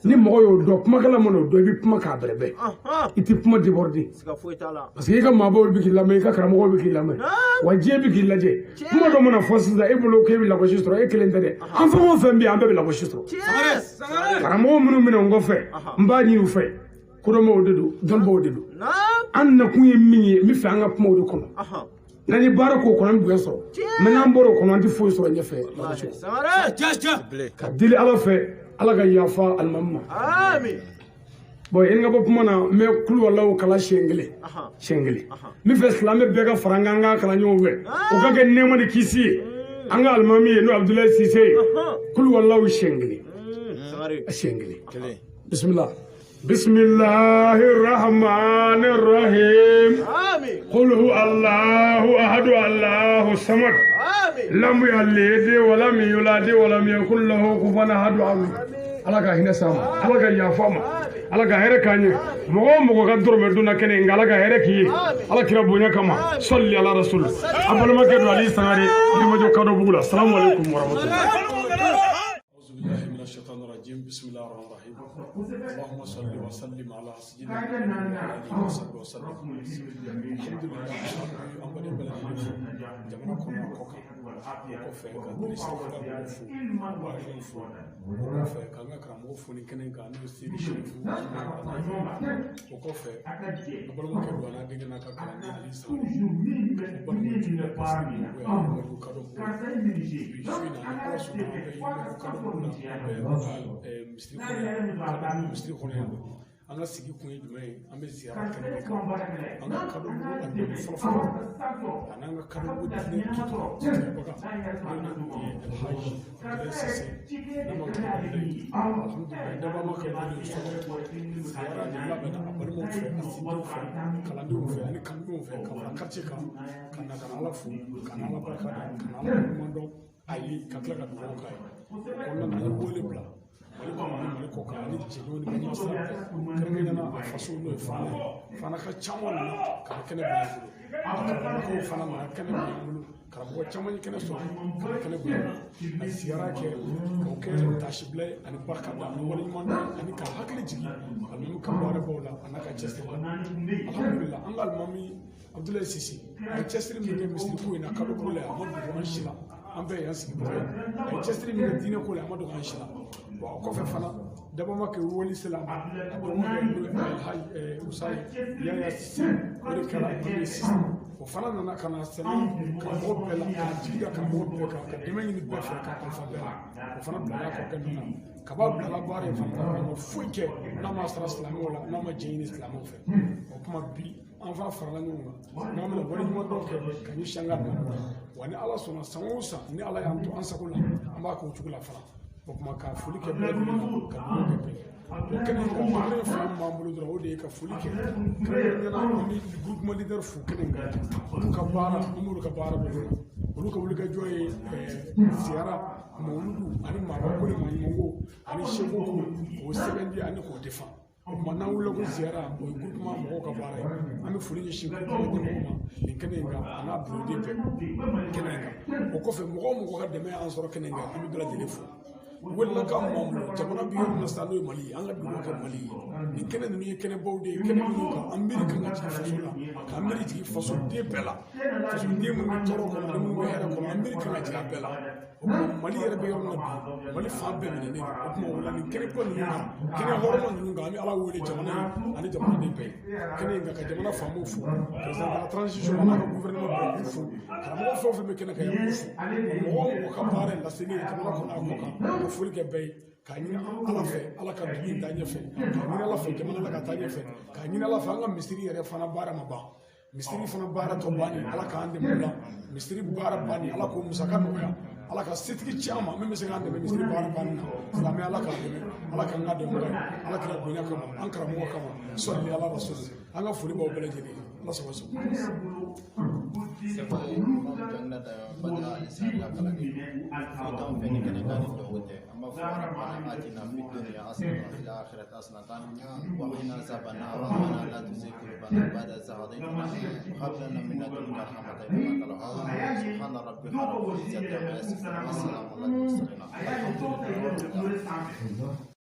ni mɔgɔ y'o dɔn kumakɛla mana o dɔn i bɛ kuma k'a bɛrɛbɛn i tɛ kuma déborder parce que i ka maabaw bɛ k'i lamɛn i ka karamɔgɔw bɛ k'i lamɛn wa diɲɛ bɛ k'i lajɛ kuma dɔ mana fɔ sisan e bolo k'e bɛ lagosi sɔrɔ e kelen tɛ dɛ an fɛn o fɛn bɛ yen an bɛɛ bɛ lagosi sɔrɔ karamɔgɔ minnu bɛ na n kɔfɛ n b'a ɲini u fɛ kodɔnbaw de don dɔnnibaw de don an nakun ye min ye n bɛ fɛ an ka kumaw de kɔnɔ n'an ye baara k'o kɔnɔ an bonya sɔrɔ mɛ n'an bɔra o kɔnɔ an tɛ foyi sɔrɔ ɲɛfɛ ka deli ala fɛ ala ka yafa alimami ma bon i ni ka bɔ kuma na n bɛ kuluwalaw kala siɲɛ kelen n bɛ fɛ silamɛ bɛɛ ka fara an kan an k'a kalan ɲɔgɔn fɛ o ka kɛ nɛɛma ni kisi ye an ka alimami ye n'o Abdulayi Sise ye kuluwalaw siɲɛ kelen bisimila بسم الله الرحمن الرحيم قل هو الله أحد الله الصمد لم يلد ولم يولد ولم يكن له كفوا أحد ala ka hinɛ sama ala ka yafa ma ala ka hɛrɛ k'an ye mɔgɔ o mɔgɔ ka dɔrɔmɛ dunna kɛnɛ nka ala ka hɛrɛ k'i ye ala kira bonya kama sɔli ala rasul a balimakɛ don ali sangare yirimajɔ kadɔbugu la salamu alaikum warahmatullahi بسم الله الرحمن الرحيم اللهم صل وسلم على سيدنا محمد وصحبه وسلم الحمد لله أمبني بلدي جمعنا كنا كوكا وكوفي كدري سافر وفو وعيفو وكوفي كنا كرامو فوني كنا كانوا يستيري شريفو وكوفي قبل ما كنا أنا دينا كنا علي سامي قبل ما كنا بسمي ويا كادو بيشوفنا نقرأ misiri kɔnɔ yan an ka sigi kun ye jumɛn ye an bɛ ziyara kɛnɛ de kan an ka kadɔbugu a dɔnni fɔlɔfɔlɔ a n'an ka kadɔbugu diinɛ tutubaga n'o ye Alhaji Abdulayi Sise n'a ma kɛ alhamdulilayi daba ma kɛ n'o ye sɔrɔ ziyara de labɛnna a balimaw fɛ a sindiw fɛ kalandenw fɛ ani kanudenw fɛ ka fara quartier kan ka na ka na Ala fo ka na Ala barika da ka na Ala ɲuman dɔn a ye ka tila ka dugawu k'a ye o kɔnɔna na a ye wele bila Mali kɔnɔ ni Mali kɔ kan ani jeliw ni ɲɔgɔn sira kɛrɛnkɛrɛnnena a faso n'o ye Fana ka caman nana ka kɛnɛ bɛ bolo a karamɔgɔw fana nana kɛnɛ bɛ bolo karamɔgɔ caman ye kɛnɛ sɔrɔ ka kɛnɛ bɛ a ziyara kɛ k'o kɛ tasibila ye ani barika da ani waleɲuman dɔn ani ka hakili jigin alimami ka baara baw la a n'a ka cɛsiri la alhamdulillah an ka alimami Abdulayi Sise a ye cɛsiri min kɛ misiri ko in na kadɔbugu la a ma dogo an si la an bɛɛ y'an sigi bɛɛ a ye cɛsiri min kɛ diinɛ ko la a ma dogo an si la bon o kɔfɛ fana daba ma ke woli salam ko mo hay usay ya ya si ko kala ko si o fana nana kana sali ka mo bela ka jiga ka mo bela ka deme ni be fa ka fa bela o fana bela ko ka nuna ka ba bela bare fana mo fuike na ma sara salam wala na ma jini salam o fe o kuma bi an fa farala ɲɔgɔn kan n'a mana wale ɲuman dɔ kɛ ka ɲi sanga bila wa ni ala sɔnna san o san ni ala y'an to an sago la an b'a k'o cogo la fana o kuma ka foli kɛ bɛɛ lajɛlen ka dugawu kɛ bɛɛ o kɛnɛ kan ne fa min b'an bolo dɔrɔn o de ye ka foli kɛ kɛrɛnkɛrɛnnenya an bɛ groupement leader fo kɛnɛ kan olu ka baara an b'olu ka baara bɛɛ kɛ olu ka wulikajɔ ye ziyara mawuludu ani maabako ni maɲumanko ani seko o sɛbɛndi ani k'o defa o kuma n'an wulila ko ziyara o ye groupement mɔgɔw ka baara ye an bɛ foli ɲɛsin groupement ɲɛmɔgɔw ma nin kɛnɛ in kan a n'a bureau bɛɛ kɛnɛ in kan o kɔfɛ mɔgɔ o mɔgɔ ka dɛmɛ y'an sɔrɔ kɛnɛ in kan an bɛ bɛɛ lajɛlen fo wala ka m'an bolo jamana bi yɔrɔ min na sisan n'o ye Mali ye an ka dugawu kɛ Mali ye nin kɛnɛ ninnu ye kɛnɛbaw de ye kɛnɛ minnu kan an miiri kan ka jigin faso la k'an miiri jigin fasoden bɛɛ la fasoden minnu bɛ tɔɔrɔ kɔnɔ ani minnu bɛ hɛrɛ kɔnɔ an miiri kan ka jigin a bɛɛ la o kuma Mali yɛrɛ bɛ yɔrɔ min na bi Mali fan bɛɛ minɛnen don o kuma o la nin kɛnɛ ko ninnu kan kɛnɛ hɔrɔnma ninnu kan an bɛ Ala wele jamana ye ani jamanaden bɛɛ ye kɛnɛ in kan ka jamana faamaw fo président de la transition n'a ka gouvernement bɛɛ k'u fo karamɔgɔ fɛn o fɛn bɛ kɛnɛ kan yan k'u fo mɔgɔ o mɔgɔ ka baara in laseli ye jamana kɔnɔ a kɔ kan ka foli kɛ bɛɛ ye k'a ɲini ala fɛ ala ka dugu in taa ɲɛfɛ k'a ɲini ala fɛ jamana la ka taa ɲɛfɛ k'a ɲini ala fɛ an ka misiri yɛrɛ fana baara ma ban misiri fana baara tɔ banni ala k'an dɛmɛ o la misiri baara banni ala k'o musaka nɔgɔya ala ka setigi ci an ma min bɛ se k'an dɛmɛ misiri baara banni na silamɛ ala k'an dɛmɛ ala k'an ka dɛmɛ ala kira bonya kama an karamɔgɔ kama sɔli ala rasuli an ka foli b'aw bɛɛ lajɛlen ala sago sago بدأ الإنسان لا خلق فيتم فين كان قاعد يدوته أما فربنا آتنا في الدنيا حسنة وفي الآخرة حسنة وقنا عذاب النار ربنا لا تزغ قلوبنا بعد إذ هديتنا وهب لنا من لدنك رحمة إنك الوهاب سبحان ربك رب العزة عما يصفون وسلام على المرسلين الحمد لله رب العالمين